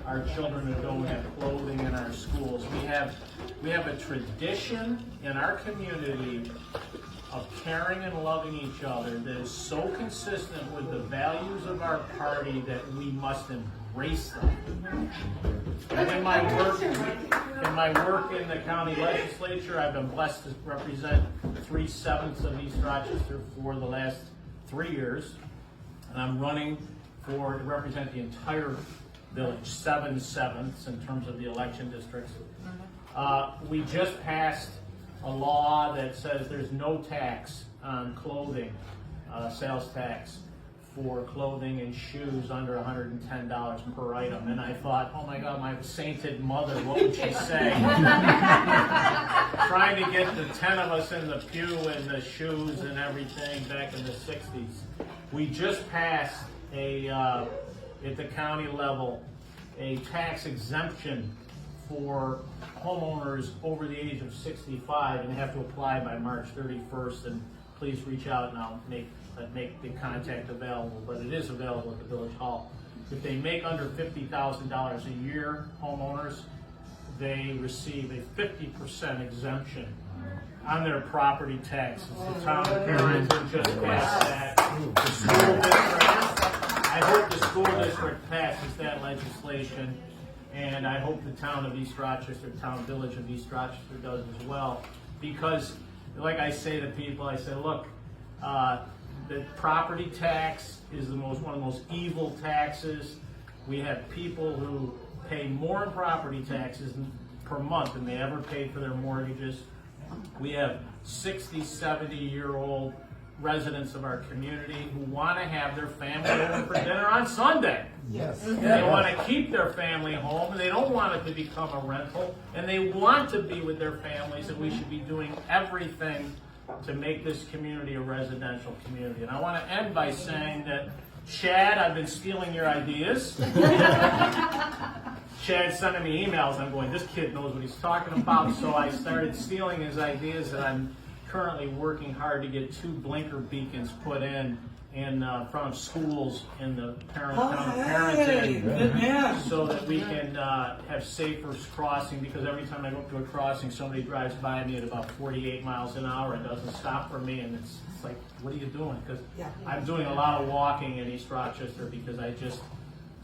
our children who don't have clothing in our schools. We have a tradition in our community of caring and loving each other that is so consistent with the values of our party that we must embrace them. And in my work in the county legislature, I've been blessed to represent 3/7 of East Rochester for the last 3 years. And I'm running to represent the entire village, 7/7 in terms of the election districts. We just passed a law that says there's no tax on clothing, sales tax for clothing and shoes under $110 per item. And I thought, oh my God, my sainted mother, what would she say? Trying to get the 10 of us in the pew and the shoes and everything back in the 60s. We just passed at the county level, a tax exemption for homeowners over the age of 65, and they have to apply by March 31st. And please reach out and I'll make the contact available, but it is available at the Village Hall. If they make under $50,000 a year, homeowners, they receive a 50% exemption on their property taxes. The town of Barrington just passed that. The school district, I hope the school district passes that legislation, and I hope the town of East Rochester, village of East Rochester does as well. Because, like I say to people, I say, look, the property tax is one of the most evil taxes. We have people who pay more in property taxes per month than they ever paid for their mortgages. We have 60, 70-year-old residents of our community who want to have their family over for dinner on Sunday. Yes. They want to keep their family home, and they don't want it to become a rental, and they want to be with their families, and we should be doing everything to make this community a residential community. And I want to end by saying that, Chad, I've been stealing your ideas. Chad's sending me emails. I'm going, this kid knows what he's talking about. So I started stealing his ideas, and I'm currently working hard to get 2 blinker beacons put in front of schools in the town of Barrington, so that we can have safer crossing, because every time I go up to a crossing, somebody drives by me at about 48 miles an hour and doesn't stop for me, and it's like, what are you doing? Because I'm doing a lot of walking in East Rochester because I just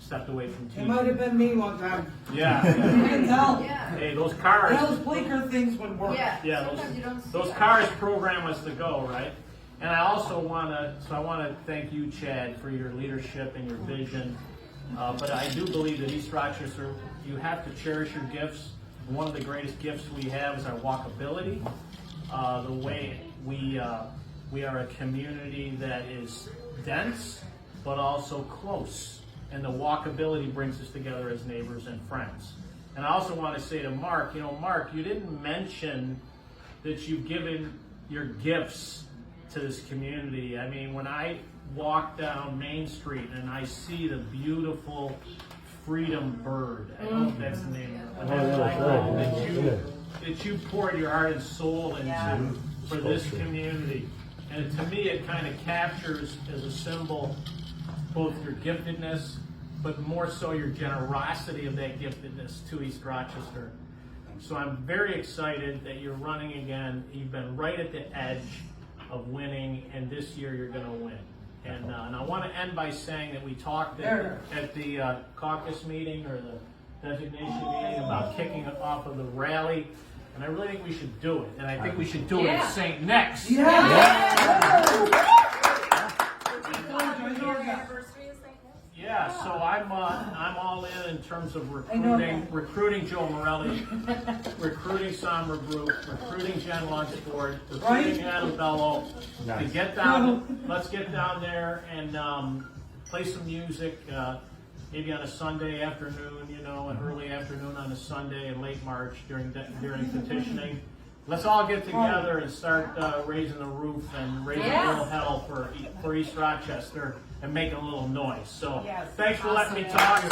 stepped away from TV. It might have been me one time. Yeah. You can tell. Yeah. Hey, those cars. Those blinker things would work. Yeah, Sometimes you don't see those that. cars program us to go, right? And I also want to thank you, Chad, for your leadership and your vision. But I do believe that East Rochester, you have to cherish your gifts. One of the greatest gifts we have is our walkability. The way we are a community that is dense, but also close. And the walkability brings us together as neighbors and friends. And I also want to say to Mark, Mark, you didn't mention that you've given your gifts to this community. I mean, when I walk down Main Street and I see the beautiful Freedom Bird, I hope that's the name of it, that you poured your heart and soul into for this community. And to me, it kind of captures as a symbol both your giftedness, but more so your generosity of that giftedness to East Rochester. So I'm very excited that you're running again. You've been right at the edge of winning, and this year you're going to win. And I want to end by saying that we talked at the caucus meeting or the designation meeting about kicking it off of the rally, and I really think we should do it. And I think we should do it at St. Nick's. Yeah, so I'm all in terms of recruiting Joe Morelli, recruiting Somra Group, recruiting Jen Lunsford, recruiting Adam Bello. To get down, let's get down there and play some music, maybe on a Sunday afternoon, an early afternoon on a Sunday in late March during petitioning. Let's all get together and start raising the roof and raising a little hell for East Rochester and making a little noise. So thanks for letting me talk.